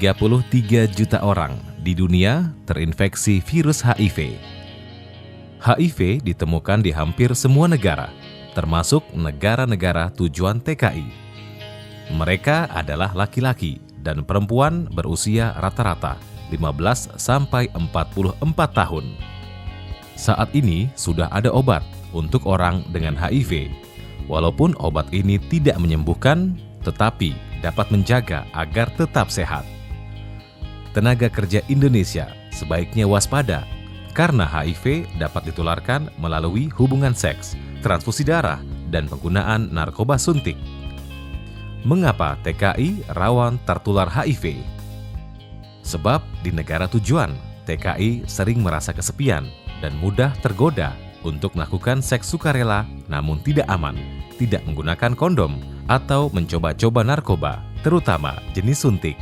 33 juta orang di dunia terinfeksi virus HIV. HIV ditemukan di hampir semua negara, termasuk negara-negara tujuan TKI. Mereka adalah laki-laki dan perempuan berusia rata-rata 15 sampai 44 tahun. Saat ini sudah ada obat untuk orang dengan HIV. Walaupun obat ini tidak menyembuhkan, tetapi dapat menjaga agar tetap sehat. Tenaga kerja Indonesia sebaiknya waspada karena HIV dapat ditularkan melalui hubungan seks, transfusi darah, dan penggunaan narkoba suntik. Mengapa TKI rawan tertular HIV? Sebab di negara tujuan, TKI sering merasa kesepian dan mudah tergoda untuk melakukan seks sukarela namun tidak aman, tidak menggunakan kondom, atau mencoba-coba narkoba, terutama jenis suntik.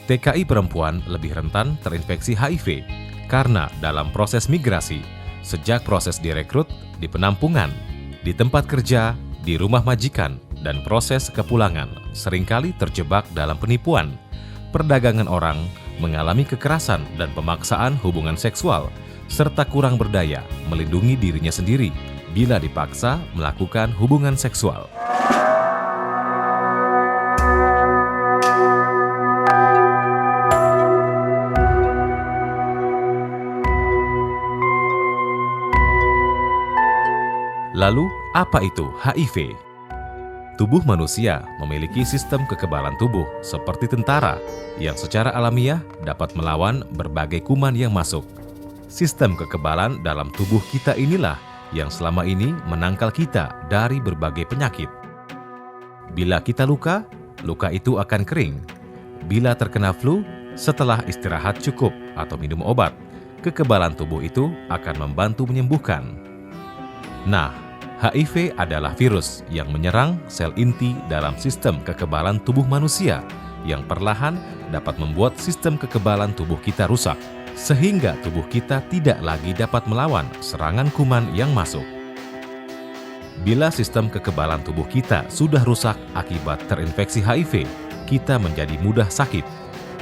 TKI perempuan lebih rentan terinfeksi HIV karena dalam proses migrasi, sejak proses direkrut, di penampungan, di tempat kerja, di rumah majikan, dan proses kepulangan, seringkali terjebak dalam penipuan, perdagangan orang, mengalami kekerasan dan pemaksaan hubungan seksual, serta kurang berdaya melindungi dirinya sendiri bila dipaksa melakukan hubungan seksual. Lalu, apa itu HIV? Tubuh manusia memiliki sistem kekebalan tubuh seperti tentara yang secara alamiah dapat melawan berbagai kuman yang masuk. Sistem kekebalan dalam tubuh kita inilah yang selama ini menangkal kita dari berbagai penyakit. Bila kita luka, luka itu akan kering. Bila terkena flu, setelah istirahat cukup atau minum obat, kekebalan tubuh itu akan membantu menyembuhkan. Nah, HIV adalah virus yang menyerang sel inti dalam sistem kekebalan tubuh manusia yang perlahan dapat membuat sistem kekebalan tubuh kita rusak, sehingga tubuh kita tidak lagi dapat melawan serangan kuman yang masuk. Bila sistem kekebalan tubuh kita sudah rusak akibat terinfeksi HIV, kita menjadi mudah sakit.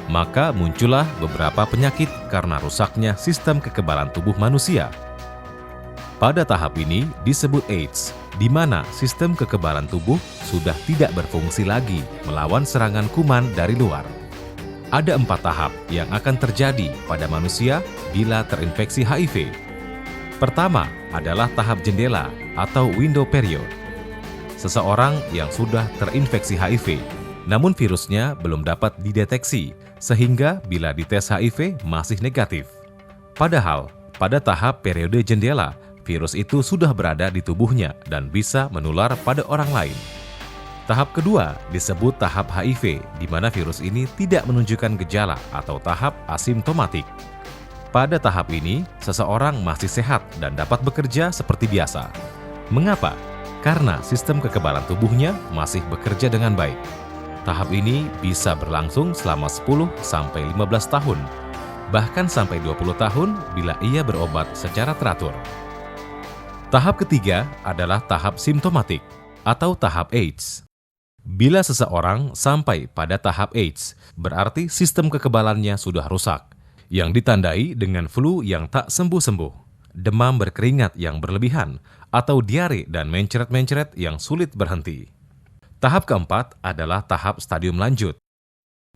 Maka muncullah beberapa penyakit karena rusaknya sistem kekebalan tubuh manusia. Pada tahap ini disebut AIDS, di mana sistem kekebalan tubuh sudah tidak berfungsi lagi melawan serangan kuman dari luar. Ada 4 tahap yang akan terjadi pada manusia bila terinfeksi HIV. Pertama adalah tahap jendela atau window period. Seseorang yang sudah terinfeksi HIV, namun virusnya belum dapat dideteksi, sehingga bila dites HIV masih negatif. Padahal, pada tahap periode jendela, virus itu sudah berada di tubuhnya dan bisa menular pada orang lain. Tahap kedua disebut tahap HIV, di mana virus ini tidak menunjukkan gejala atau tahap asimptomatik. Pada tahap ini, seseorang masih sehat dan dapat bekerja seperti biasa. Mengapa? Karena sistem kekebalan tubuhnya masih bekerja dengan baik. Tahap ini bisa berlangsung selama 10-15 tahun, bahkan sampai 20 tahun bila ia berobat secara teratur. Tahap ketiga adalah tahap simptomatik atau tahap AIDS. Bila seseorang sampai pada tahap AIDS, berarti sistem kekebalannya sudah rusak, yang ditandai dengan flu yang tak sembuh-sembuh, demam berkeringat yang berlebihan, atau diare dan mencret-mencret yang sulit berhenti. Tahap keempat adalah tahap stadium lanjut.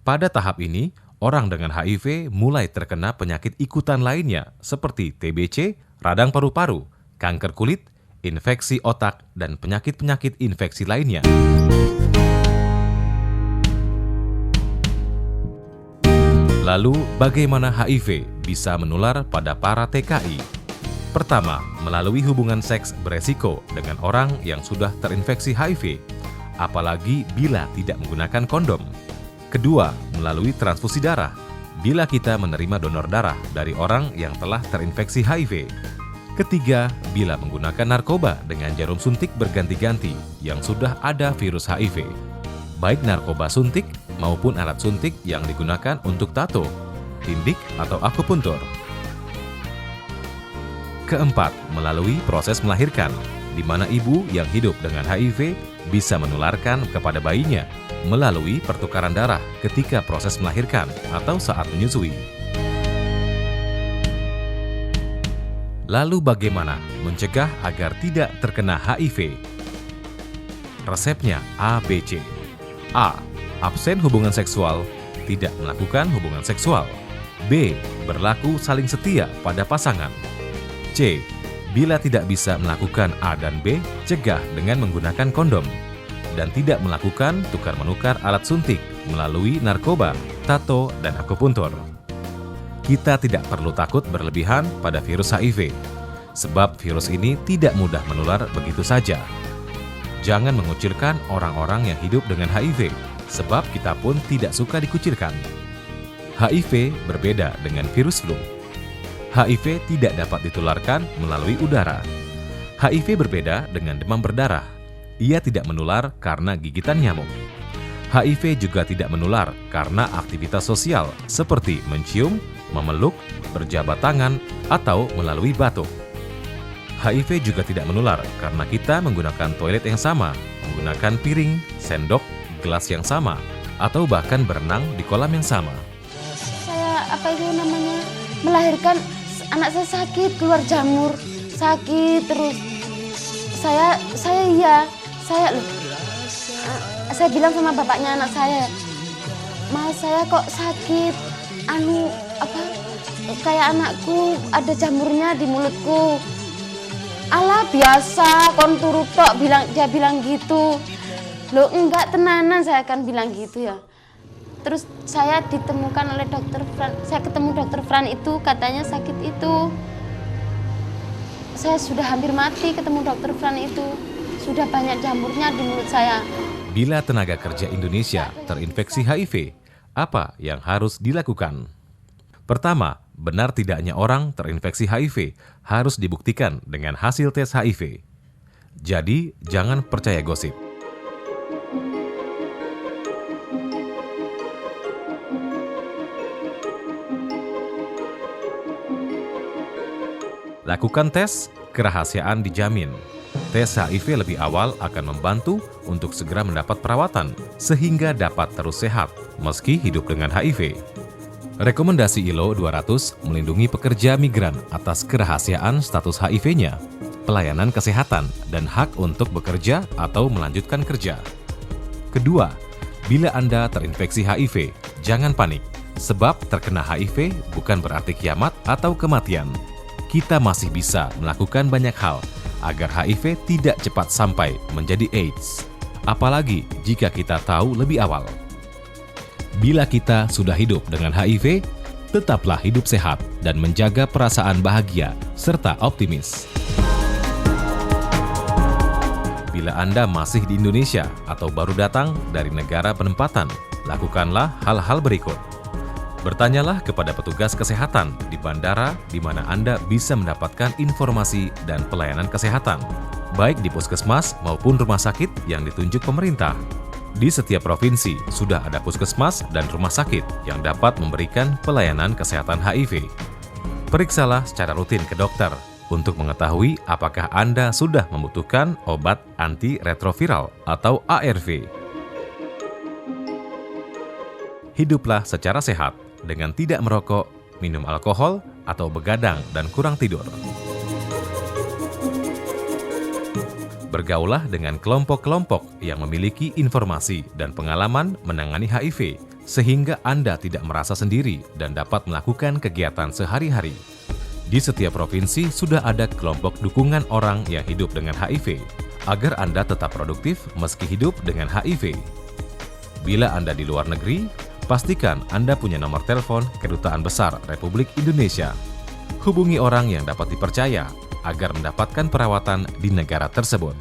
Pada tahap ini, orang dengan HIV mulai terkena penyakit ikutan lainnya seperti TBC, radang paru-paru, kanker kulit, infeksi otak, dan penyakit-penyakit infeksi lainnya. Lalu, bagaimana HIV bisa menular pada para TKI? Pertama, melalui hubungan seks beresiko dengan orang yang sudah terinfeksi HIV, apalagi bila tidak menggunakan kondom. Kedua, melalui transfusi darah, bila kita menerima donor darah dari orang yang telah terinfeksi HIV. Ketiga, bila menggunakan narkoba dengan jarum suntik berganti-ganti yang sudah ada virus HIV, baik narkoba suntik maupun alat suntik yang digunakan untuk tato, tindik, atau akupuntur. Keempat, melalui proses melahirkan, di mana ibu yang hidup dengan HIV bisa menularkan kepada bayinya melalui pertukaran darah ketika proses melahirkan atau saat menyusui. Lalu bagaimana mencegah agar tidak terkena HIV? Resepnya ABC. A. Absen hubungan seksual, tidak melakukan hubungan seksual. B. Berlaku saling setia pada pasangan. C. Bila tidak bisa melakukan A dan B, cegah dengan menggunakan kondom. Dan tidak melakukan tukar-menukar alat suntik melalui narkoba, tato, dan akupuntur. Kita tidak perlu takut berlebihan pada virus HIV, sebab virus ini tidak mudah menular begitu saja. Jangan mengucilkan orang-orang yang hidup dengan HIV, sebab kita pun tidak suka dikucilkan. HIV berbeda dengan virus flu. HIV tidak dapat ditularkan melalui udara. HIV berbeda dengan demam berdarah. Ia tidak menular karena gigitan nyamuk. HIV juga tidak menular karena aktivitas sosial seperti mencium, memeluk, berjabat tangan, atau melalui batuk. HIV juga tidak menular karena kita menggunakan toilet yang sama, menggunakan piring, sendok, gelas yang sama, atau bahkan berenang di kolam yang sama. Saya melahirkan, anak saya sakit, keluar jamur, sakit terus. Saya bilang sama bapaknya anak saya, "Mas, saya kok sakit, kayak anakku ada jamurnya di mulutku." "Alah biasa, kon turu tok," dia bilang gitu. "Loh enggak, tenanan," saya akan bilang gitu ya. Terus saya ditemukan oleh dokter Fran, saya ketemu dokter Fran itu, katanya sakit itu. Saya sudah hampir mati ketemu dokter Fran itu. Sudah banyak jamurnya di mulut saya. Bila tenaga kerja Indonesia terinfeksi HIV, apa yang harus dilakukan? Pertama, benar tidaknya orang terinfeksi HIV harus dibuktikan dengan hasil tes HIV. Jadi, jangan percaya gosip. Lakukan tes, kerahasiaan dijamin. Tes HIV lebih awal akan membantu untuk segera mendapat perawatan sehingga dapat terus sehat meski hidup dengan HIV. Rekomendasi ILO 200 melindungi pekerja migran atas kerahasiaan status HIV-nya, pelayanan kesehatan, dan hak untuk bekerja atau melanjutkan kerja. Kedua, bila Anda terinfeksi HIV, jangan panik, sebab terkena HIV bukan berarti kiamat atau kematian. Kita masih bisa melakukan banyak hal agar HIV tidak cepat sampai menjadi AIDS, apalagi jika kita tahu lebih awal. Bila kita sudah hidup dengan HIV, tetaplah hidup sehat dan menjaga perasaan bahagia serta optimis. Bila Anda masih di Indonesia atau baru datang dari negara penempatan, lakukanlah hal-hal berikut. Bertanyalah kepada petugas kesehatan di bandara di mana Anda bisa mendapatkan informasi dan pelayanan kesehatan, baik di puskesmas maupun rumah sakit yang ditunjuk pemerintah. Di setiap provinsi sudah ada puskesmas dan rumah sakit yang dapat memberikan pelayanan kesehatan HIV. Periksalah secara rutin ke dokter untuk mengetahui apakah Anda sudah membutuhkan obat antiretroviral atau ARV. Hiduplah secara sehat dengan tidak merokok, minum alkohol, atau begadang dan kurang tidur. Bergaulah dengan kelompok-kelompok yang memiliki informasi dan pengalaman menangani HIV, sehingga Anda tidak merasa sendiri dan dapat melakukan kegiatan sehari-hari. Di setiap provinsi sudah ada kelompok dukungan orang yang hidup dengan HIV, agar Anda tetap produktif meski hidup dengan HIV. Bila Anda di luar negeri, pastikan Anda punya nomor telepon Kedutaan Besar Republik Indonesia. Hubungi orang yang dapat dipercaya agar mendapatkan perawatan di negara tersebut.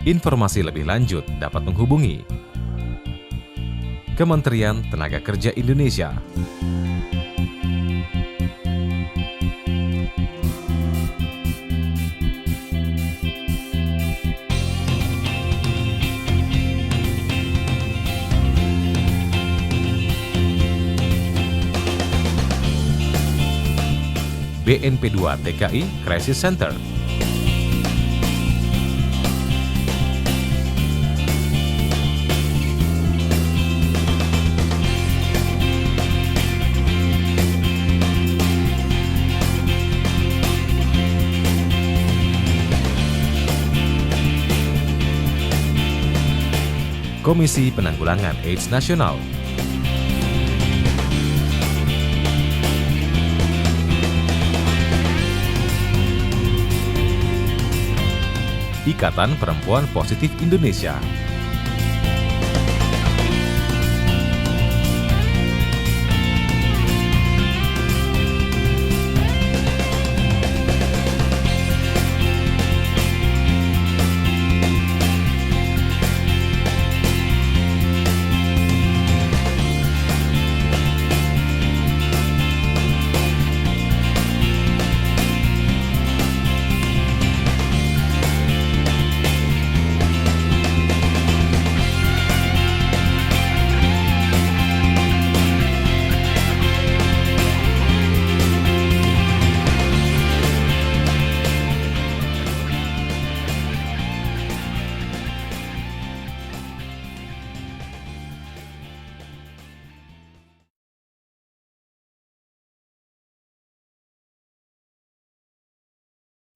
Informasi lebih lanjut dapat menghubungi Kementerian Tenaga Kerja Indonesia. BNP2 TKI Crisis Center. Komisi Penanggulangan AIDS Nasional. Ikatan Perempuan Positif Indonesia.